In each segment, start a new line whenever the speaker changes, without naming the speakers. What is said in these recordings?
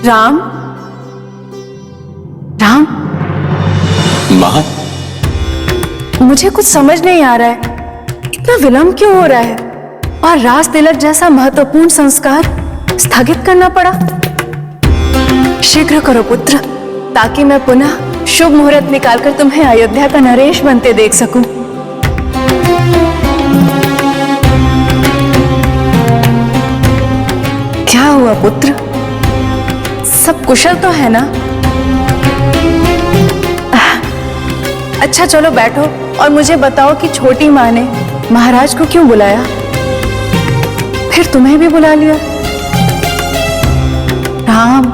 राम, राम,
माँ,
मुझे कुछ समझ नहीं आ रहा है, इतना विलंब क्यों हो रहा है और राज तिलक जैसा महत्वपूर्ण संस्कार स्थगित करना पड़ा। शीघ्र करो पुत्र, ताकि मैं पुनः शुभ मुहूर्त निकालकर तुम्हें अयोध्या का नरेश बनते देख सकूं। क्या हुआ पुत्र, सब कुशल तो है ना? अच्छा चलो बैठो और मुझे बताओ कि छोटी माँ ने महाराज को क्यों बुलाया, फिर तुम्हें भी बुला लिया। राम,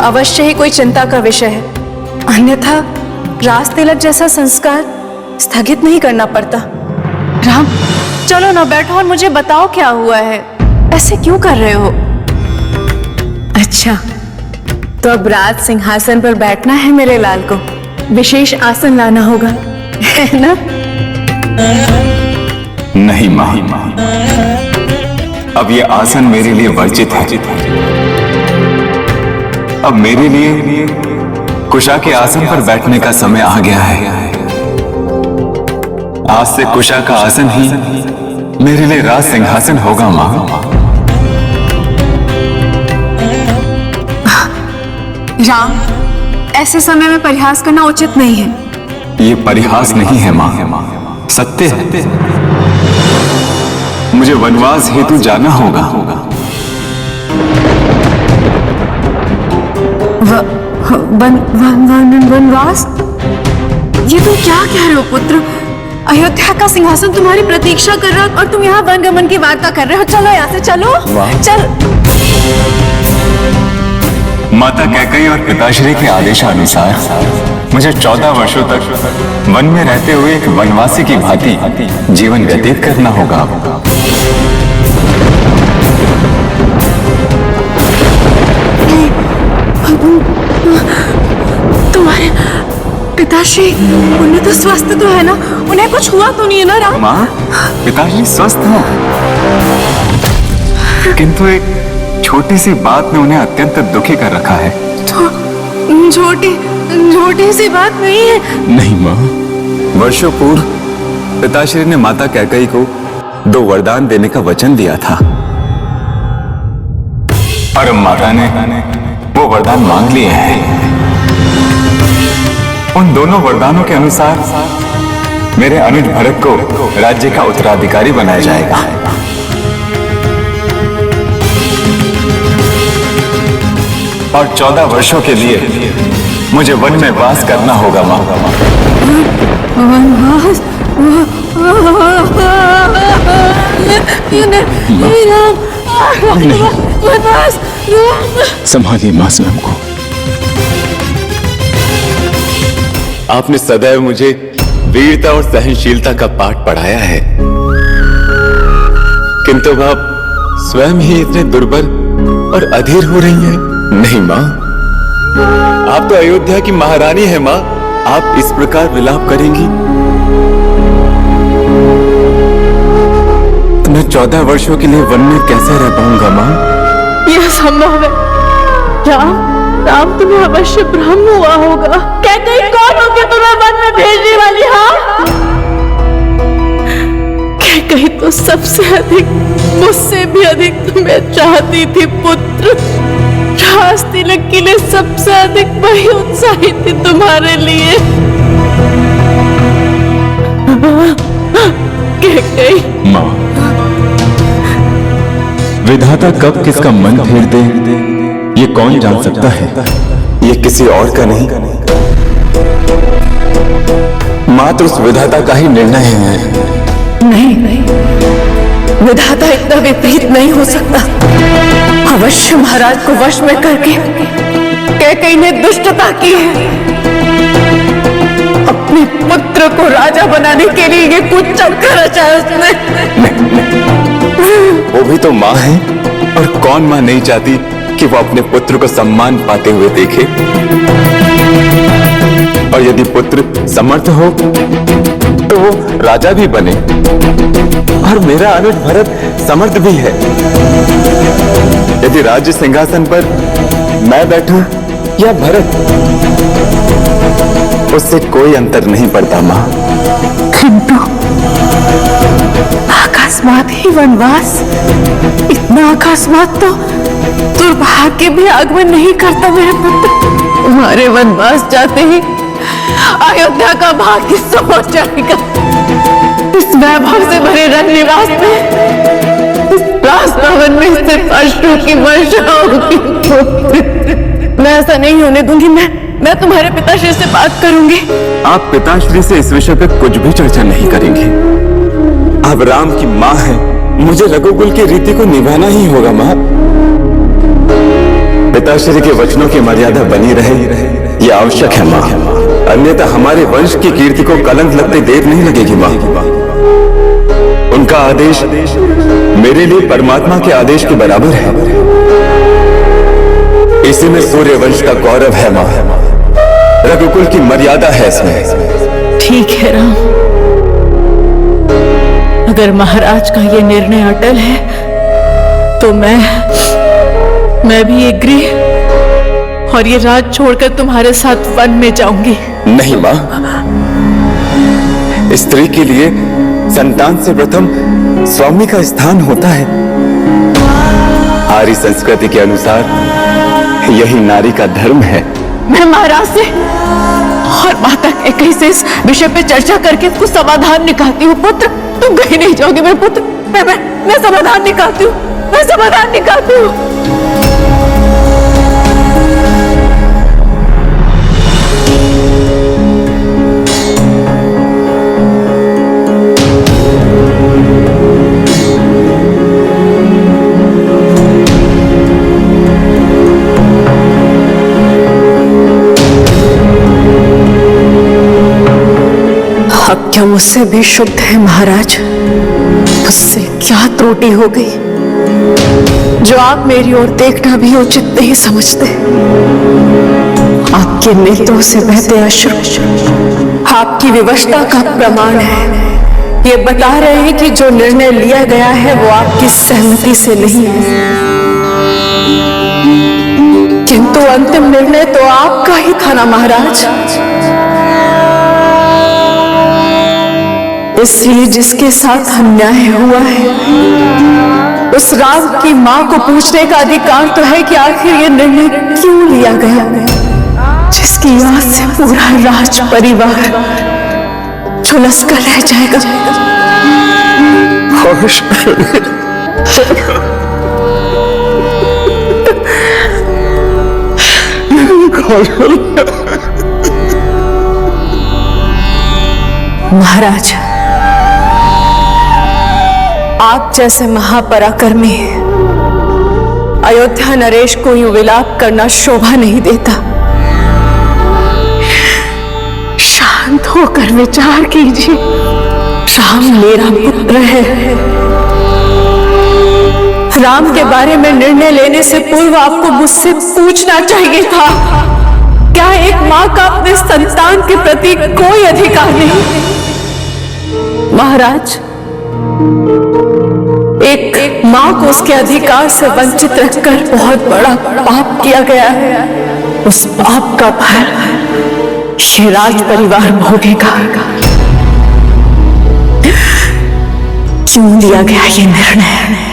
अवश्य ही कोई चिंता का विषय है, अन्यथा राज तिलक जैसा संस्कार स्थगित नहीं करना पड़ता। राम चलो ना, बैठो और मुझे बताओ क्या हुआ है, ऐसे क्यों कर रहे हो? अच्छा, तो अब राज सिंहासन पर बैठना है मेरे लाल को, विशेष आसन लाना होगा, है ना?
नहीं माँ, अब ये आसन मेरे लिए वर्जित है। अब मेरे लिए कुशा के आसन पर बैठने का समय आ गया है। आज से कुशा का आसन ही मेरे लिए राज सिंहासन होगा माँ।
राम, ऐसे समय में परिहास करना उचित नहीं है।
ये परिहास नहीं है माँ, सत्य है। मुझे वनवास हेतु जाना होगा।
वनवास? ये तुम क्या कह रहे हो पुत्र? अयोध्या का सिंहासन तुम्हारी प्रतीक्षा कर रहा है और तुम यहाँ वनगमन की वार्ता कर रहे हो। चलो यहाँ से, चलो चल।
माता कैकेयी और पिताश्री के आदेशानुसार मुझे 14 वर्षों तक वन में रहते हुए एक वनवासी की भांति जीवन व्यतीत करना होगा।
तुम्हारे पिताश्री, उन्हें तो स्वस्थ तो है ना? उन्हें कुछ हुआ तो नहीं है ना राम?
माँ, पिताश्री स्वस्थ हैं, किंतु एक छोटी सी बात ने उन्हें अत्यंत दुखी कर रखा है।
तो छोटी सी बात नहीं है।
नहीं माँ, वर्षों पूर्व पिताश्री ने माता कैकेयी को 2 वरदान देने का वचन दिया था और माता ने वो वरदान मांग लिए हैं। उन दोनों वरदानों के अनुसार मेरे अनुज भरत को राज्य का उत्तराधिकारी बनाया जाएगा। और 14 वर्षों के लिए मुझे वन में वास करना होगा माँ।
वनवास? वनवास?
संभालिए माँ स्वयं को। आपने सदैव मुझे वीरता और सहनशीलता का पाठ पढ़ाया है, किंतु आप स्वयं ही इतने दुर्बल और अधीर हो रही हैं। नहीं माँ, आप तो अयोध्या की महारानी हैं माँ, आप इस प्रकार विलाप करेंगी तो मैं 14 वर्षों के लिए वन में कैसे रह पाऊंगा माँ?
यह संभव है राम, तुम्हें अवश्य भ्रम हुआ होगा। कैकेयी कौन होगी तुम्हें वन में भेजने वाली? हाँ, कैकेयी तो सबसे अधिक, मुझसे भी अधिक तुम्हें चाहती थी पुत्र। राज तिलक के लिए सबसे अधिक वही उत्साहित थी तुम्हारे लिए। कैकेयी
माँ, विधाता कब किसका मन फेर दे ये कौन जान सकता है? ये किसी और का नहीं, मात्र उस विधाता का ही निर्णय है।
नहीं, विधाता इतना विपरीत नहीं हो सकता। अवश्य महाराज को वश में करके कैकेयी ने दुष्टता की है। अपने पुत्र को राजा बनाने के लिए ये कुछ चक्कर रचा उसने।
वो भी तो माँ है, और कौन माँ नहीं चाहती कि वो अपने पुत्र को सम्मान पाते हुए देखे। और यदि पुत्र समर्थ हो तो वो राजा भी बने, और मेरा अनुज भरत समर्थ भी है। यदि राज्य सिंहासन पर मैं बैठूं या भरत, उससे कोई अंतर नहीं पड़ता मां।
किंतु अकस्मात ही वनवास, इतना अकस्मात तो दुर्भाग्य भी आगमन नहीं करता मेरे पुत्र। तुम्हारे वनवास जाते ही अयोध्या का भाग्य सो जाएगा। इस वैभव से भरे रंगनिवास में, इस राजभवन में स्थित अश्रु की वर्षा होगी। मैं ऐसा नहीं होने दूंगी। मैं तुम्हारे पिताश्री से बात करूंगी।
आप पिताश्री से इस विषय पर कुछ भी चर्चा नहीं करेंगे। आप राम की माँ हैं, मुझे रघुकुल की रीति को निभाना ही होगा माँ। पिताश्री के वचनों की मर्यादा बनी रहे यह आवश्यक है माँ, अन्यथा हमारे वंश की कीर्ति को कलंक लगते देर नहीं लगेगी माँ। उनका आदेश मेरे लिए परमात्मा के आदेश के बराबर है। इसी में सूर्य वंश का गौरव है माँ, रघुकुल की मर्यादा है इसमें।
ठीक है राम, अगर महाराज का ये निर्णय अटल है तो मैं भी ये गृह और ये राज छोड़कर तुम्हारे साथ वन में जाऊंगी।
नहीं माँ, स्त्री के लिए संतान से प्रथम स्वामी का स्थान होता है। आर्य संस्कृति के अनुसार यही नारी का धर्म है।
मैं महाराज से और माता कैकेयी से इस विषय पे चर्चा करके इसको समाधान निकालती हूँ। पुत्र, तुम कहीं नहीं जाओगे मेरे पुत्र। मैं समाधान निकालती हूँ, मैं समाधान निकालती हूँ। अब क्या मुझसे भी शुद्ध है महाराज? मुझसे क्या त्रुटि हो गई जो आप मेरी ओर देखना भी उचित नहीं समझते? आपके नेत्रों से बहते अश्रु आपकी विवशता का प्रमाण है। ये बता रहे हैं कि जो निर्णय लिया गया है वो आपकी सहमति से नहीं है, किंतु अंतिम निर्णय तो आपका ही था ना महाराज। इसलिए जिसके साथ अन्याय हुआ है उस राम की मां को पूछने का अधिकार तो है कि आखिर ये निर्णय क्यों लिया गया, जिसकी आस से पूरा राज परिवार झुलस कर रह जाएगा। महाराज, आप जैसे महापराक्रमी अयोध्या नरेश को यूं विलाप करना शोभा नहीं देता। शांत होकर विचार कीजिए। राम मेरा पुत्र है। राम के बारे में निर्णय लेने से पूर्व आपको मुझसे पूछना चाहिए था, क्या एक मां का अपने संतान के प्रति कोई अधिकार नहीं? महाराज, एक मां को उसके अधिकार से वंचित रखकर बहुत बड़ा पाप किया गया है। उस पाप का भार ये राज परिवार भोगेगा। क्यों लिया गया ये निर्णय?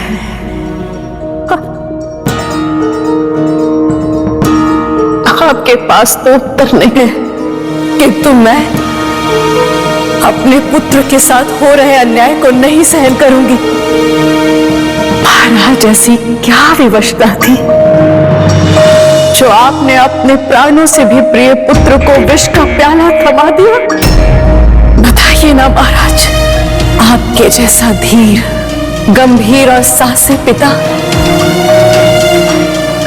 आपके पास तो उत्तर नहीं है, किंतु मैं अपने पुत्र के साथ हो रहे अन्याय को नहीं सहन करूंगी। महाराज, ऐसी क्या विवशता थी जो आपने अपने प्राणों से भी प्रिय पुत्र को विष का प्याला थमा दिया? बताइए ना महाराज, आपके जैसा धीर, गंभीर और साहसी पिता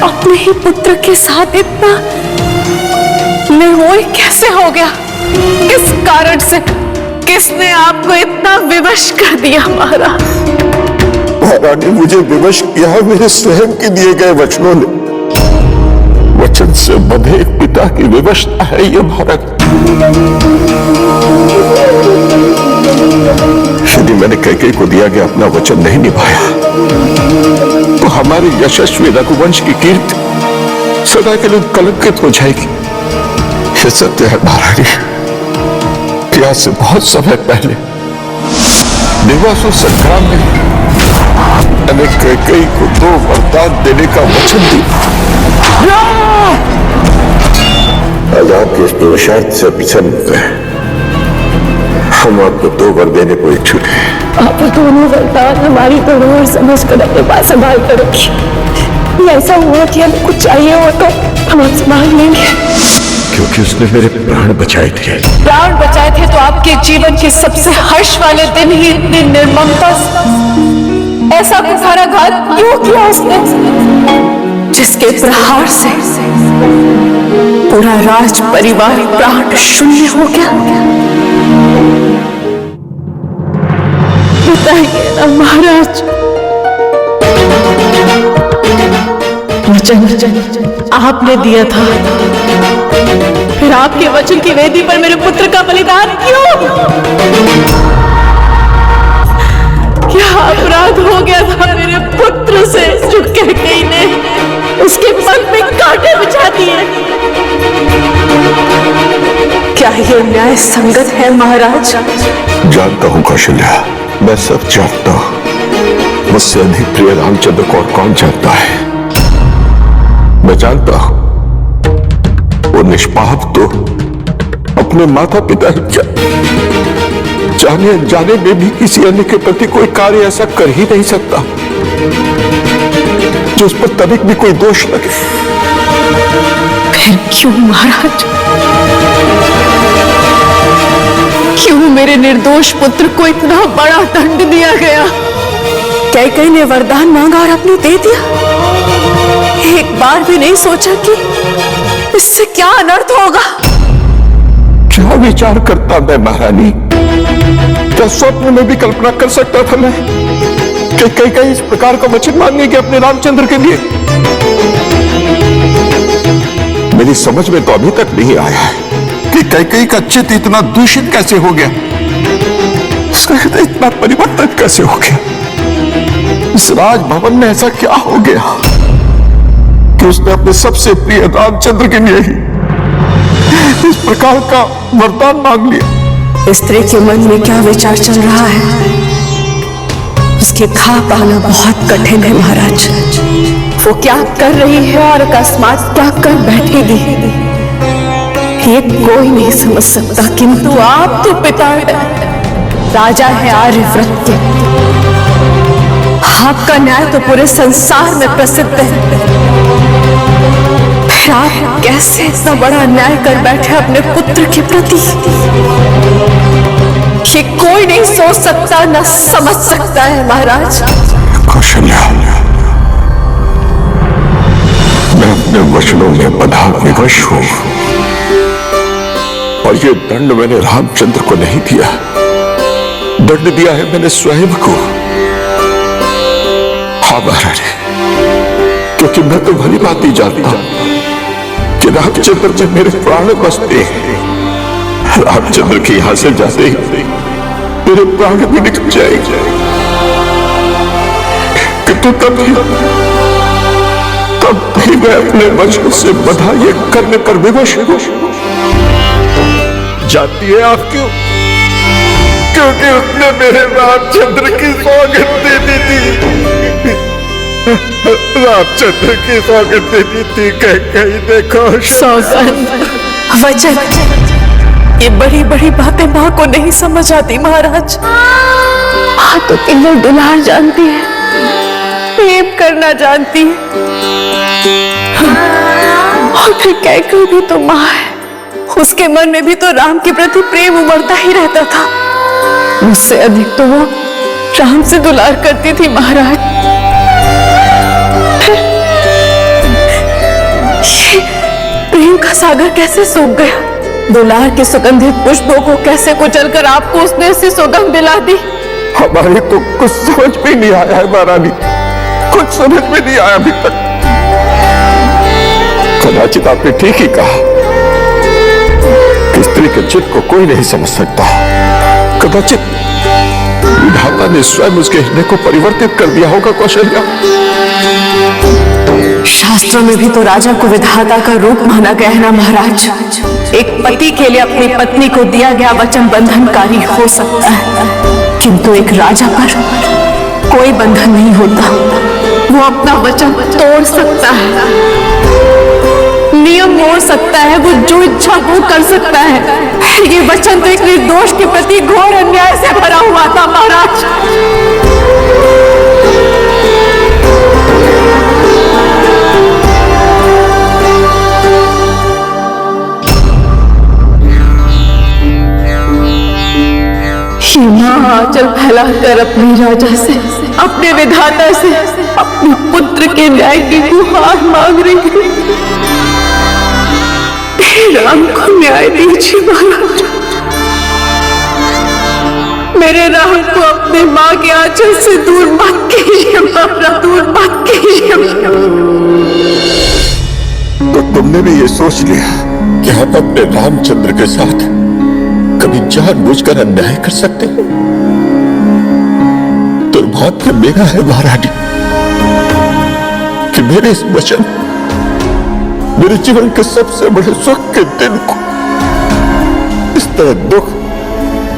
अपने ही पुत्र के साथ इतना निर्मोही कैसे हो गया? किस कारण से? किसने आपको इतना विवश कर दिया महाराज?
महारानी, मुझे विवश किया मेरे स्वयं के दिए गए वचनों ने। वचन से बंधे एक पिता की विवशता है ये भारत। यदि मैंने कैकेयी को दिया गया अपना वचन नहीं निभाया तो हमारे हमारे यशस्वी रघुवंश की कीर्ति सदा के लिए कलंकित हो जाएगी। ये सत्य है महारानी कि आज से बहुत समय पहले देवासुर संग्राम में मैंने कैकेयी को 2 वरदान देने का वचन दिया। आज आपके इस पुरुषार्थ से प्रसन्न हैं। हम आपको 2 वर देने को इच्छुक हैं।
आप दोनों वरदान हमारी धरोहर समझकर अपने पास संभाल कर रखिए। ऐसा हुआ कि हमें कुछ चाहिए हो तो हम आपसे मांग लेंगे।
क्योंकि उसने मेरे प्राण बचाए थे।
प्राण बचाए थे तो आपके जीवन के सबसे हर्ष वाले दिन ही इतनी निर्ममता ऐसा कुठाराघात क्यों किया उसने, जिसके प्रहार से पूरा राज परिवार प्राण शून्य हो गया।
बताइए ना महाराज। वचन आपने दिया था, फिर आपके वचन की वेदी पर मेरे पुत्र का बलिदान क्यों? क्या अपराध हो गया था मेरे पुत्र से जो कैकेयी ने उसके मन में कांटे बिछा दिए?
क्या ये न्याय संगत है महाराज?
जानता हूं कौशल्या, मैं सब जानता हूं। मुझसे अधिक प्रिय रामचंद्र को और कौन जानता है? मैं जानता हूं वो निष्पाप तो अपने माता पिता ही क्या, जाने अनजाने में भी किसी अन्य के प्रति कोई कार्य ऐसा कर ही नहीं सकता जो उस पर तनिक भी कोई दोष लगे।
फिर क्यों महाराज, क्यों मेरे निर्दोष पुत्र को इतना बड़ा दंड दिया गया?
कैकेयी ने वरदान मांगा और आपने दे दिया। एक बार भी नहीं सोचा कि इससे क्या अनर्थ होगा?
क्या विचार करता मैं महारानी? क्या स्वप्न में भी कल्पना कर सकता था मैं कि कैकेयी इस प्रकार का वचन मांगेगी अपने रामचंद्र के लिए? मेरी समझ में तो अभी तक नहीं आया है कि कैकेयी का चित्त इतना दूषित कैसे हो गया, उसका हृदय इतना परिवर्तन कैसे हो गया। इस राजभवन में ऐसा क्या हो गया कि उसने अपने सबसे प्रिय रामचंद्र के लिए ही इस प्रकार का वरदान मांग लिया।
स्त्री के मन में क्या विचार चल रहा है उसके खा पाना बहुत कठिन है महाराज। वो क्या कर रही है और अकस्मात क्या कर बैठेगी ये कोई नहीं समझ सकता, किंतु आप तो पिता राजा है आर्यव्रत के, आपका न्याय तो पूरे संसार में प्रसिद्ध है। फिर आप कैसे इतना बड़ा अन्याय कर बैठे अपने पुत्र के प्रति? ये कोई नहीं सोच सकता, न समझ सकता है महाराज।
कौशल्या, मैं अपने वचनों में बंधा विवश हूं और ये दंड मैंने रामचंद्र को नहीं दिया, दंड दिया है मैंने स्वयं को। हाँ महाराज, क्योंकि मैं तो भली बात ही जानता हूं कि रामचंद्र में मेरे प्राण बसते हैं। रामचंद्र के यहां से जाते ही मेरे प्राण भी निकल जाएंगे, किंतु तब भी मैं अपने वचन से बधा ये करने पर विवश हूं। जानती है आप क्यों? क्योंकि उसने मेरे रामचंद्र की सौगंध दे दी थी। रामचंद्र की सौगंध दे दी थी। कैकेयी देखो,
सौगंध, वचन, ये बड़ी बड़ी बातें माँ को नहीं समझ आती महाराज।
माँ तो केवल दुलार जानती है, प्रेम करना जानती है। और फिर कैकेयी भी तो माँ है, उसके मन में भी तो राम के प्रति प्रेम उमड़ता ही रहता था। मुझसे अधिक तो वो राम से दुलार करती थी महाराज। ये प्रेम का सागर कैसे सूख गया? दुलार के सुगंधित पुष्पों को कैसे कुचलकर आपको उसने ऐसी सुगंध दिला दी?
हमारे तो कुछ समझ में नहीं आया है महारानी, कुछ समझ में नहीं आया अभी तक। कदाचित आपने ठीक ही कहा कि स्त्री के चित्त को कोई नहीं समझ सकता। कदाचित विधाता ने स्वयं उसके हृदय को परिवर्तित कर दिया होगा कौशल्या।
शास्त्रों में भी तो राजा को विधाता का रूप माना गया है ना महाराज। एक पति के लिए अपनी पत्नी को दिया गया वचन बंधनकारी हो सकता है, किंतु एक राजा पर कोई बंधन नहीं होता। वो अपना वचन तोड़ सकता है, नियम मोड़ सकता है, वो जो इच्छा वो कर सकता है। ये वचन तो एक निर्दोष के प्रति घोर अन्याय से भरा हुआ था महाराज। आंचल फैलाकर अपने राजा से, अपने विधाता से, अपने पुत्र के न्याय की गुहार मांग रही है। राम को न्याय दीजिए महाराज, मेरे राम को अपने माँ के आंचल से दूर मत कीजिए महाराज, दूर मत कीजिए।
तो तुमने भी ये सोच लिया कि हम अपने रामचंद्र के साथ कभी जानबूझकर अन्याय कर सकते हैं? दुर्भाग्य मेरा है महारानी कि मेरे इस वचन, मेरे जीवन के सबसे बड़े सुख के दिन को इस तरह दुख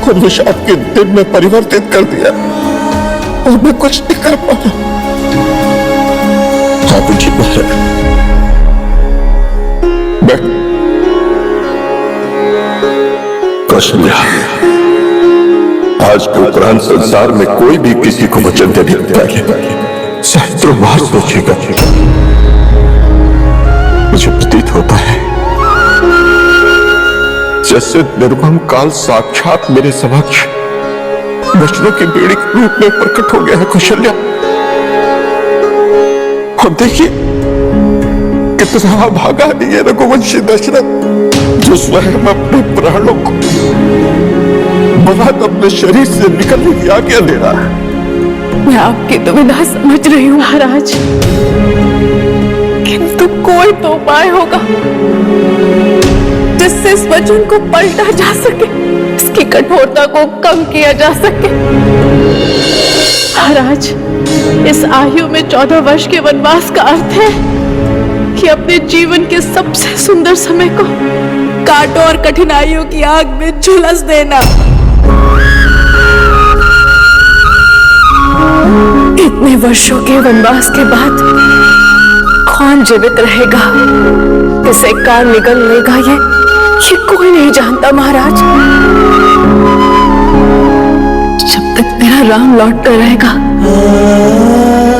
और विषाद के दिन में परिवर्तित कर दिया, और मैं कुछ नहीं कर पाया। हाँ जी महाराज, कौशल्या, आज के उपरांत संसार में कोई भी किसी को वचन देने से पहले सहस्त्रों बार सोचेगा। मुझे प्रतीत होता है जैसे निर्मम काल साक्षात मेरे समक्ष वचनों की बेड़ी के रूप में प्रकट हो गया है कौशल्या। और देखिए कितना भागा नहीं है रघुवंशी दशरथ, जो स्वयं अपने प्राणों को बात अपने शरीर से निकलने की आज्ञा दे रहा है।
मैं आपकी दुविधा समझ रही हूँ महाराज, किंतु कोई तो उपाय होगा जिससे इस वचन को पलटा जा सके, इसकी कठोरता को कम किया जा सके। महाराज, इस आयु में 14 वर्ष के वनवास का अर्थ है कि अपने जीवन के सबसे सुंदर समय को कांटों और कठिनाइयों की आग में झुलस देना। इतने वर्षों के वनवास के बाद कौन जीवित रहेगा, किसे काल निगल लेगा, ये कोई नहीं जानता महाराज। जब तक मेरा राम लौट कर रहेगा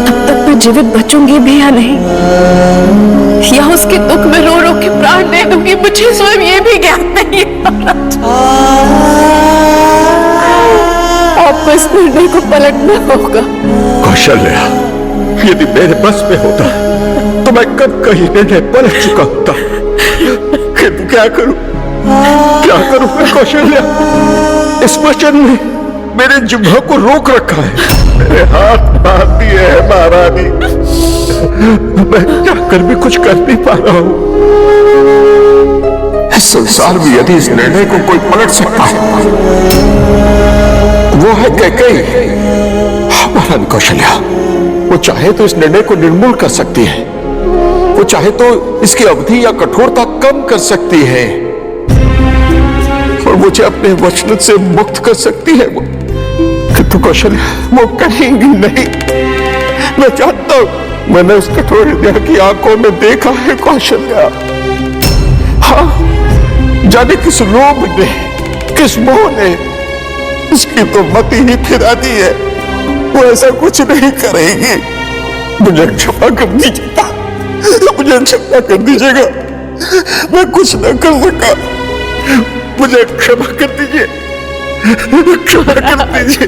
तब तक मैं जीवित बचूंगी भी या नहीं, या उसके दुख में रो रो के प्राण दे दूंगी, मुझे स्वयं ये भी ज्ञात नहीं है महाराज। आपको इस निर्णय को पलटना होगा।
कौशल्या, यदि मेरे बस में होता तो मैं कब कहीं निर्णय पलट चुका होता, किंतु क्या करूं मैं कौशल्या? इस वचन ने मेरे जिह्वा को रोक रखा है, मेरे हाथ बांध दिए हैं महारानी, मैं जाकर भी कुछ कर नहीं पा रहा हूं। इस संसार में यदि इस निर्णय को कोई पलट सकता है वो है कैकेयी। महारानी कौशल्या, वो चाहे तो इस निर्णय को निर्मूल कर सकती है, वो चाहे तो इसकी अवधि या कठोरता कम कर सकती है, और मुझे अपने वचन से मुक्त कर सकती है। किंतु कौशल्या वो कहेंगी नहीं। मैं जानता हूं, मैंने उस कठोर हृदय की आंखों में देखा है कौशल्या। हाँ, जाने किस लोभ ने, किस मोह ने उसकी तो मति ही फिरा दी है। वो ऐसा कुछ नहीं करेगी। मुझे क्षमा कर दीजिएगा, मुझे क्षमा कर दीजिएगा, मैं कुछ न कर सका, मुझे क्षमा कर दीजिए, क्षमा कर दीजिए।